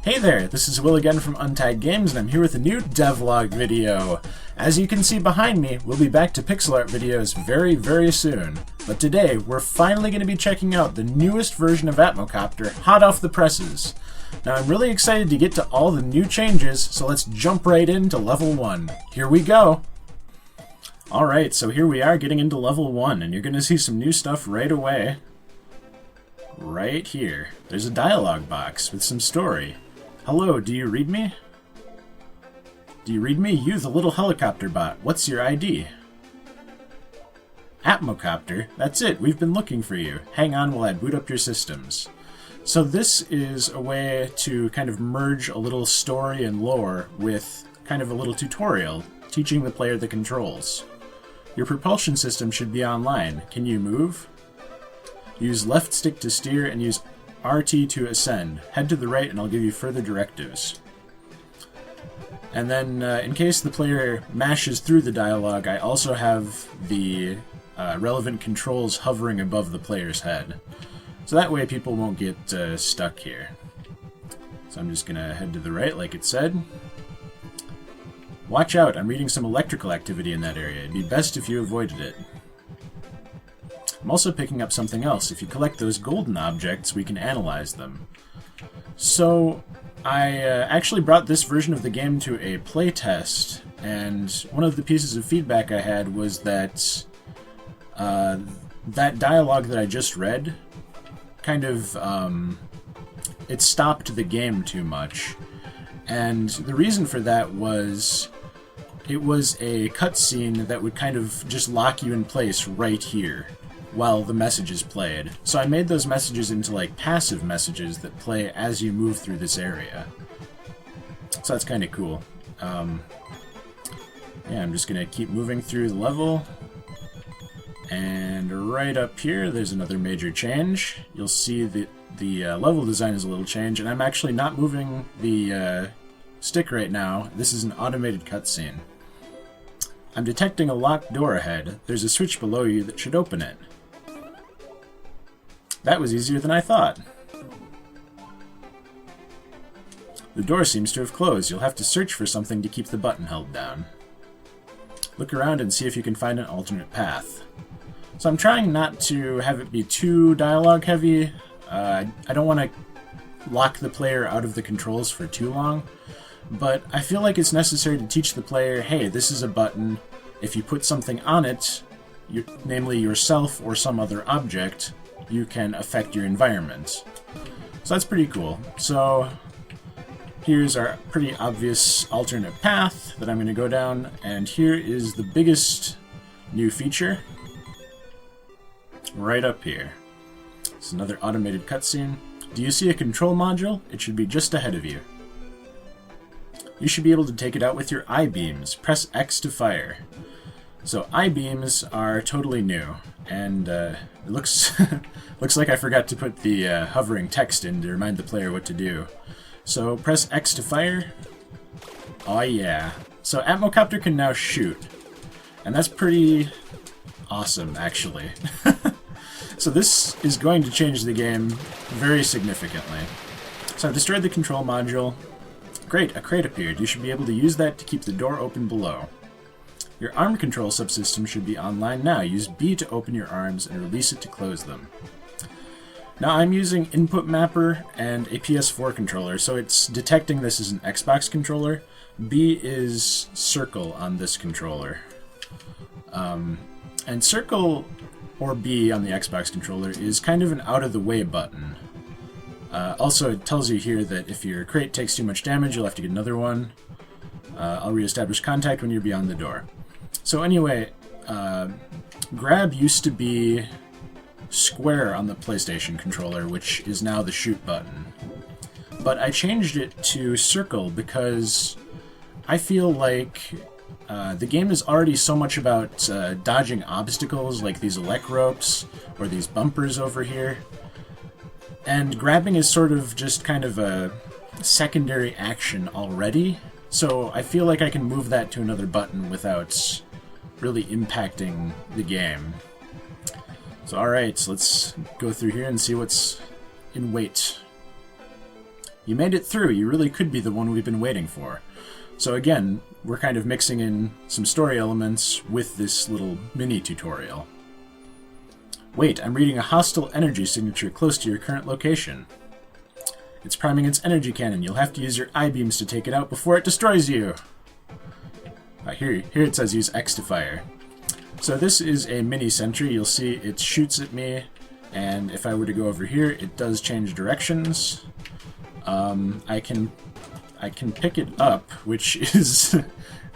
Hey there, this is Will again from Untied Games, and I'm here with a new devlog video. As you can see behind me, we'll be back to pixel art videos very, very soon. But today, we're finally going to be checking out the newest version of Atmocopter, hot off the presses. Now, I'm really excited to get to all the new changes, so let's jump right into level 1. Here we go! Alright, so here we are getting into level 1, and you're going to see some new stuff right away. Right here. There's a dialogue box with some story. Hello, do you read me? Do you read me? You, the little helicopter bot. What's your ID? Atmocopter? That's it, we've been looking for you. Hang on while I boot up your systems. So this is a way to kind of merge a little story and lore with kind of a little tutorial, teaching the player the controls. Your propulsion system should be online. Can you move? Use left stick to steer and use RT to ascend. Head to the right and I'll give you further directives. And then, in case the player mashes through the dialogue, I also have the relevant controls hovering above the player's head. So that way people won't get stuck here. So I'm just gonna head to the right like it said. Watch out, I'm reading some electrical activity in that area. It'd be best if you avoided it. I'm also picking up something else. If you collect those golden objects, we can analyze them. So, I actually brought this version of the game to a playtest, and one of the pieces of feedback I had was that that dialogue that I just read kind of, it stopped the game too much. And the reason for that was it was a cutscene that would kind of just lock you in place right here while the messages played. So I made those messages into like passive messages that play as you move through this area. So that's kind of cool. Yeah, I'm just gonna keep moving through the level. And right up here, there's another major change. You'll see that the level design is a little changed, and I'm actually not moving the stick right now. This is an automated cutscene. I'm detecting a locked door ahead. There's a switch below you that should open it. That was easier than I thought. The door seems to have closed. You'll have to search for something to keep the button held down. Look around and see if you can find an alternate path. So I'm trying not to have it be too dialogue heavy. I don't want to lock the player out of the controls for too long, but I feel like it's necessary to teach the player, hey, this is a button. If you put something on it, namely yourself or some other object, you can affect your environment. So that's pretty cool. So here's our pretty obvious alternate path that I'm going to go down, and here is the biggest new feature. Right up here. It's another automated cutscene. Do you see a control module? It should be just ahead of you. You should be able to take it out with your I-beams. Press X to fire. So I-beams are totally new, and it looks looks like I forgot to put the hovering text in to remind the player what to do. So press X to fire. Oh yeah. So Atmocopter can now shoot, and that's pretty awesome, actually. So this is going to change the game very significantly. So I've destroyed the control module. Great, a crate appeared. You should be able to use that to keep the door open below. Your arm control subsystem should be online now. Use B to open your arms and release it to close them. Now I'm using Input Mapper and a PS4 controller, so it's detecting this as an Xbox controller. B is circle on this controller. And circle or B on the Xbox controller is kind of an out-of-the-way button. Also, it tells you here that if your crate takes too much damage, you'll have to get another one. I'll reestablish contact when you're beyond the door. So anyway, grab used to be square on the PlayStation controller, which is now the shoot button. But I changed it to circle because I feel like the game is already so much about dodging obstacles like these elect ropes or these bumpers over here. And grabbing is sort of just kind of a secondary action already, so I feel like I can move that to another button without really impacting the game. So alright, let's go through here and see what's in wait. You made it through. You really could be the one we've been waiting for. So again, we're kind of mixing in some story elements with this little mini-tutorial. Wait, I'm reading a hostile energy signature close to your current location. It's priming its energy cannon. You'll have to use your I-beams to take it out before it destroys you. Here it says use X to fire. So this is a mini-sentry. You'll see it shoots at me, and if I were to go over here, it does change directions. I can pick it up, which is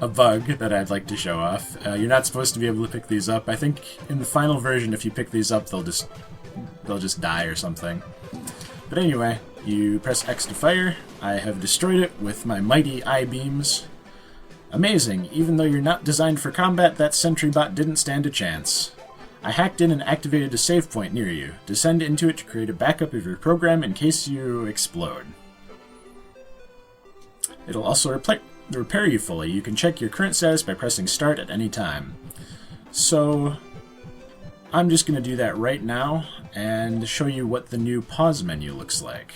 a bug that I'd like to show off. You're not supposed to be able to pick these up. I think in the final version, if you pick these up, they'll just die or something. But anyway, you press X to fire. I have destroyed it with my mighty I-beams. Amazing! Even though you're not designed for combat, that sentry bot didn't stand a chance. I hacked in and activated a save point near you. Descend into it to create a backup of your program in case you explode. It'll also repair you fully. You can check your current status by pressing start at any time. So I'm just going to do that right now and show you what the new pause menu looks like.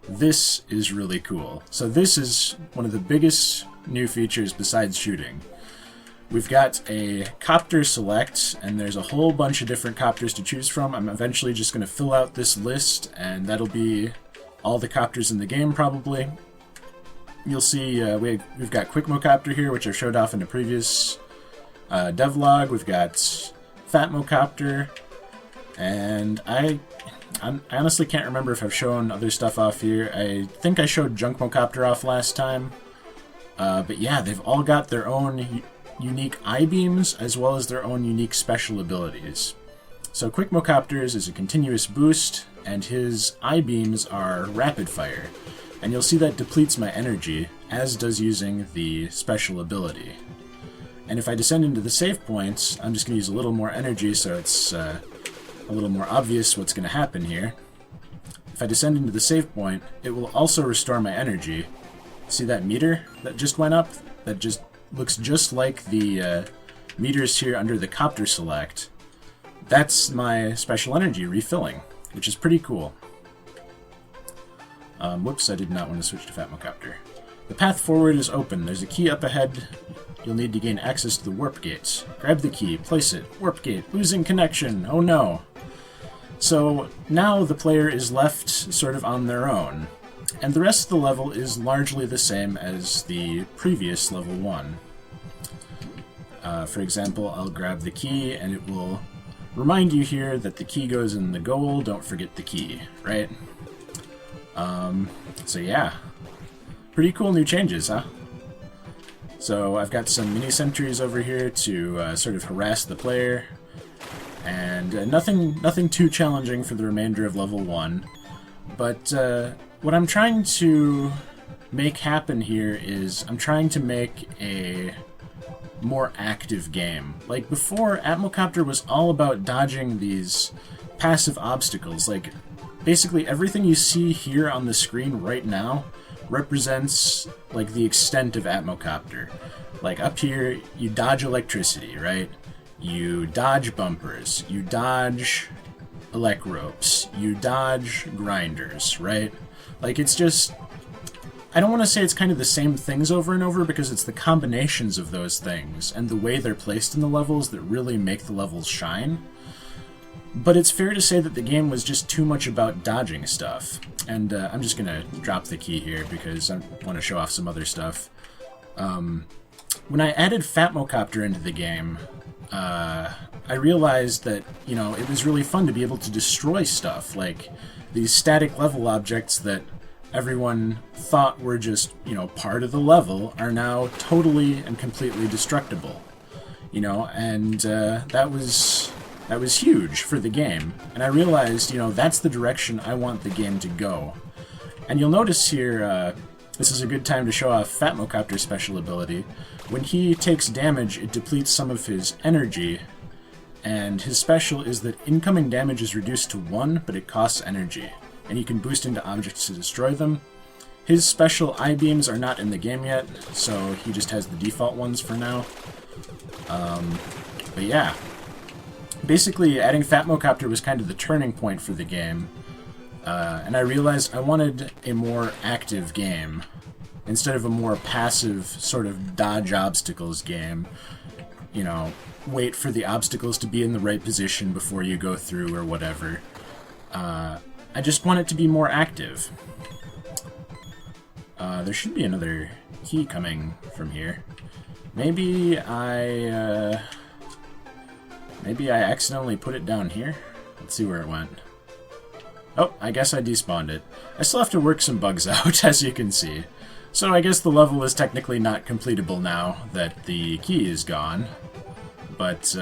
This is really cool. So this is one of the biggest new features besides shooting. We've got a copter select, and there's a whole bunch of different copters to choose from. I'm eventually just going to fill out this list, and that'll be all the copters in the game, probably. You'll see we've got Atmocopter here, which I showed off in a previous devlog. We've got Atmocopter, and I honestly can't remember if I've shown other stuff off here. I think I showed Atmocopter off last time. But yeah, they've all got their own unique I-beams, as well as their own unique special abilities. So Atmocopter's is a continuous boost, and his I-beams are rapid fire. And you'll see that depletes my energy, as does using the special ability. And if I descend into the save points, I'm just going to use a little more energy so it's a little more obvious what's going to happen here. If I descend into the save point, it will also restore my energy. See that meter that just went up? That just looks just like the meters here under the copter select. That's my special energy refilling, which is pretty cool. Whoops, I did not want to switch to Atmocopter. The path forward is open. There's a key up ahead. You'll need to gain access to the warp gates. Grab the key, place it. Warp gate, losing connection. Oh no. So now the player is left sort of on their own. And the rest of the level is largely the same as the previous level 1. For example, I'll grab the key, and it will remind you here that the key goes in the goal, don't forget the key, right? So yeah, pretty cool new changes, huh? So I've got some mini-sentries over here to sort of harass the player, and nothing too challenging for the remainder of level 1, but what I'm trying to make happen here is I'm trying to make a more active game. Like before, Atmocopter was all about dodging these passive obstacles. Like basically everything you see here on the screen right now represents like the extent of Atmocopter. Like up here, you dodge electricity, right? You dodge bumpers, you dodge elect ropes, you dodge grinders, right? Like, it's just... I don't want to say it's kind of the same things over and over, because it's the combinations of those things and the way they're placed in the levels that really make the levels shine. But it's fair to say that the game was just too much about dodging stuff. And I'm just going to drop the key here because I want to show off some other stuff. When I added Atmocopter into the game, I realized that, you know, it was really fun to be able to destroy stuff, like these static level objects that everyone thought were just, you know, part of the level are now totally and completely destructible, you know, and that was huge for the game. And I realized, you know, that's the direction I want the game to go. And you'll notice here, this is a good time to show off Atmocopter's special ability. When he takes damage, it depletes some of his energy, and his special is that incoming damage is reduced to 1, but it costs energy, and he can boost into objects to destroy them. His special I-beams are not in the game yet, so he just has the default ones for now. But yeah, basically, adding Atmocopter was kind of the turning point for the game, and I realized I wanted a more active game instead of a more passive sort of dodge obstacles game. You know, wait for the obstacles to be in the right position before you go through or whatever. I just want it to be more active. There should be another key coming from here. Maybe I accidentally put it down here. Let's see where it went. Oh, I guess I despawned it. I still have to work some bugs out, as you can see. So I guess the level is technically not completable now that the key is gone. But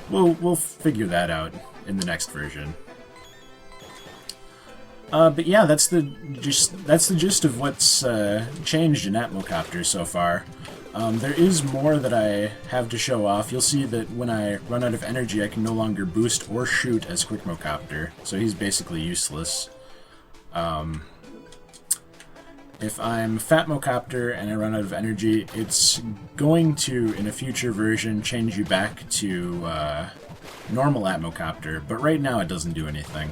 we'll figure that out in the next version. But yeah, that's the gist of what's changed in Atmocopter so far. There is more that I have to show off. You'll see that when I run out of energy, I can no longer boost or shoot as Quickmocopter, so he's basically useless. If I'm Fatmocopter and I run out of energy, it's going to, in a future version, change you back to normal Atmocopter, but right now it doesn't do anything.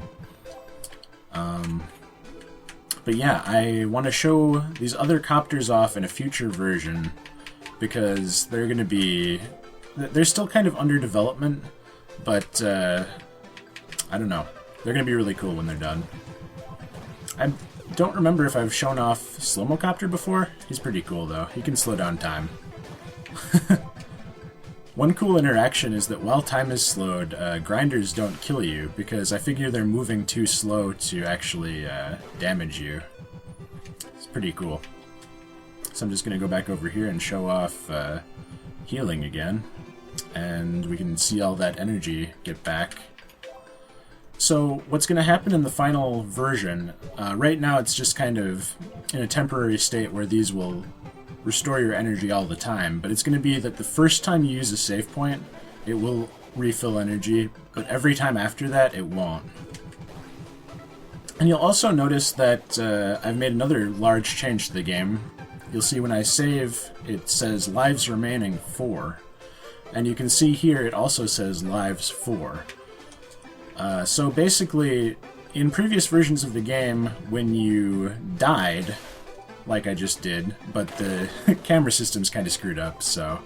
But yeah, I want to show these other copters off in a future version, because they're going to be... they're still kind of under development, but I don't know. They're going to be really cool when they're done. I don't remember if I've shown off Slowmocopter before. He's pretty cool, though. He can slow down time. One cool interaction is that while time is slowed, grinders don't kill you, because I figure they're moving too slow to actually damage you. It's pretty cool. So I'm just going to go back over here and show off healing again, and we can see all that energy get back. So what's going to happen in the final version, right now it's just kind of in a temporary state where these will restore your energy all the time, but it's going to be that the first time you use a save point, it will refill energy, but every time after that, it won't. And you'll also notice that I've made another large change to the game. You'll see when I save, it says lives remaining 4. And you can see here it also says lives 4. So basically, in previous versions of the game, when you died, like I just did, but the camera system's kind of screwed up, so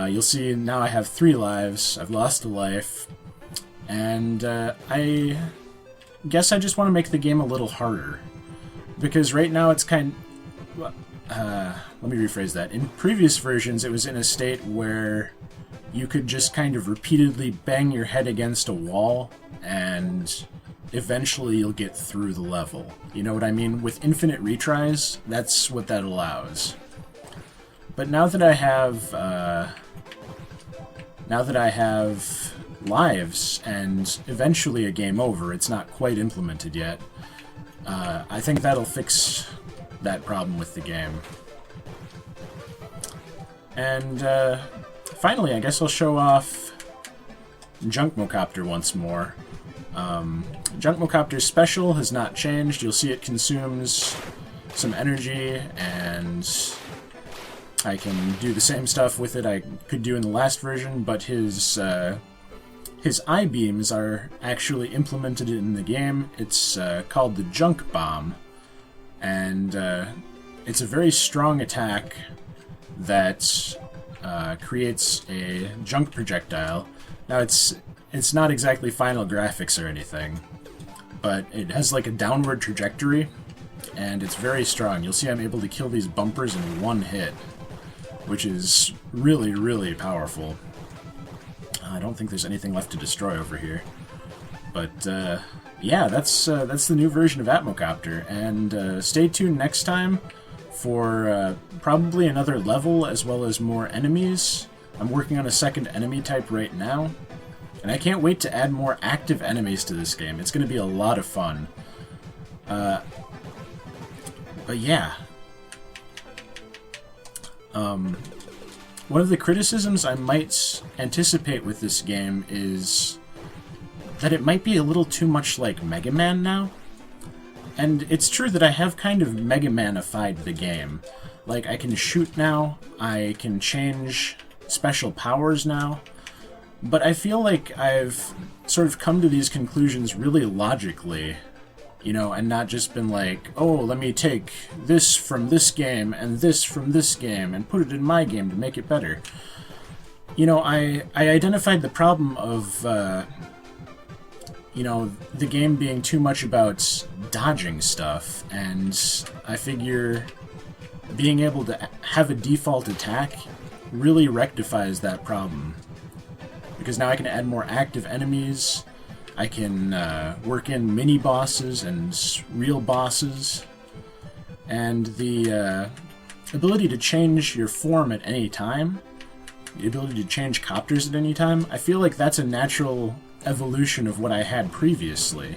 you'll see now I have 3 lives, I've lost a life, and I guess I just want to make the game a little harder, because right now it's kind of... let me rephrase that. In previous versions, it was in a state where you could just kind of repeatedly bang your head against a wall, and eventually you'll get through the level. You know what I mean? With infinite retries, that's what that allows. But now that I have lives and eventually a game over, it's not quite implemented yet, I think that'll fix that problem with the game. And finally, I guess I'll show off Junkmocopter once more. Junkmocopter's special has not changed. You'll see it consumes some energy, and I can do the same stuff with it I could do in the last version, but his I-beams are actually implemented in the game. It's called the Junk Bomb, and it's a very strong attack that creates a junk projectile. Now it's not exactly final graphics or anything, but it has like a downward trajectory, and it's very strong. You'll see I'm able to kill these bumpers in one hit, which is really, really powerful. I don't think there's anything left to destroy over here. But yeah, that's the new version of Atmocopter, and stay tuned next time for probably another level as well as more enemies. I'm working on a second enemy type right now, and I can't wait to add more active enemies to this game. It's going to be a lot of fun. But yeah. One of the criticisms I might anticipate with this game is that it might be a little too much like Mega Man now. And it's true that I have kind of Mega Man-ified the game. Like, I can shoot now, I can change special powers now, But I feel like I've sort of come to these conclusions really logically, you know, and not just been like, oh, let me take this from this game and this from this game and put it in my game to make it better. You know, I identified the problem of, you know, the game being too much about dodging stuff, and I figure being able to have a default attack really rectifies that problem. Because now I can add more active enemies, I can work in mini-bosses and real bosses, and the ability to change your form at any time, the ability to change copters at any time, I feel like that's a natural evolution of what I had previously.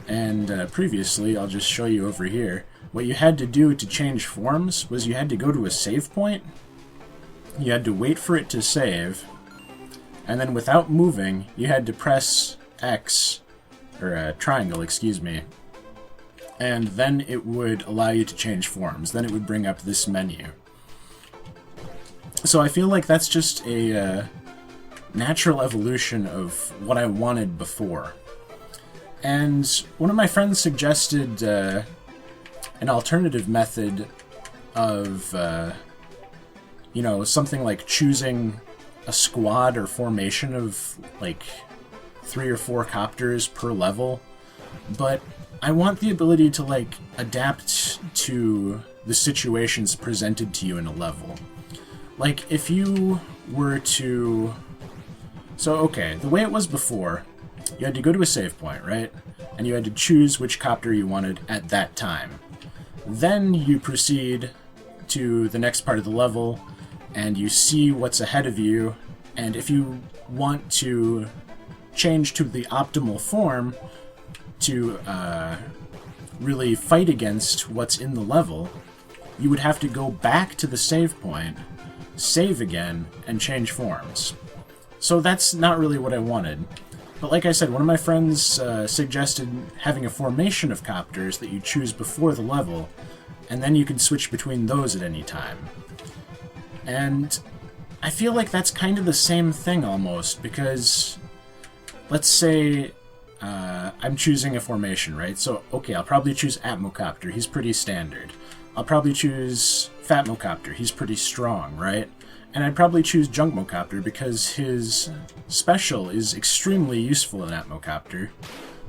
And previously, I'll just show you over here, what you had to do to change forms was you had to go to a save point, you had to wait for it to save, and then without moving, you had to press X, or triangle, excuse me, and then it would allow you to change forms. Then it would bring up this menu. So I feel like that's just a natural evolution of what I wanted before. And one of my friends suggested an alternative method of, you know, something like choosing a squad or formation of like 3 or 4 copters per level, but I want the ability to like adapt to the situations presented to you in a level. Like if you were to, so okay, the way it was before, you had to go to a save point, right? And you had to choose which copter you wanted at that time. Then you proceed to the next part of the level, and you see what's ahead of you, and if you want to change to the optimal form to really fight against what's in the level, you would have to go back to the save point, save again, and change forms. So that's not really what I wanted. But like I said, one of my friends suggested having a formation of copters that you choose before the level, and then you can switch between those at any time. And I feel like that's kind of the same thing almost, because let's say I'm choosing a formation, right? So, okay, I'll probably choose Atmocopter, he's pretty standard. I'll probably choose Fatmocopter, he's pretty strong, right? And I'd probably choose Junkmocopter because his special is extremely useful in Atmocopter,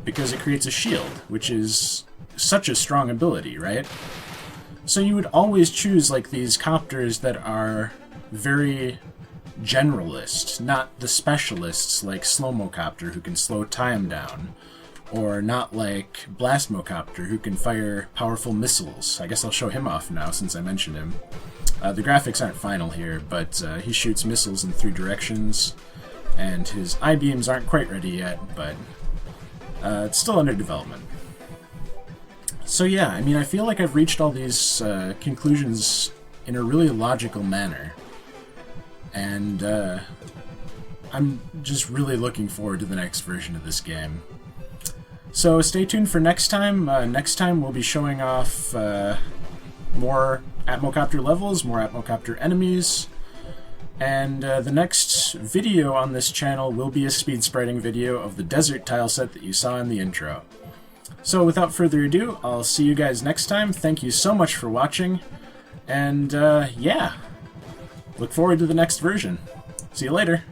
because it creates a shield, which is such a strong ability, right? So you would always choose like these copters that are very generalist, not the specialists like Slowmocopter who can slow time down, or not like Blastmocopter who can fire powerful missiles. I guess I'll show him off now since I mentioned him. The graphics aren't final here, but he shoots missiles in 3 directions, and his I-beams aren't quite ready yet, but it's still under development. So yeah, I mean, I feel like I've reached all these conclusions in a really logical manner, and I'm just really looking forward to the next version of this game. So stay tuned for next time. Next time we'll be showing off more Atmocopter levels, more Atmocopter enemies, and the next video on this channel will be a speed spriting video of the desert tile set that you saw in the intro. So without further ado, I'll see you guys next time. Thank you so much for watching, and yeah, look forward to the next version. See you later.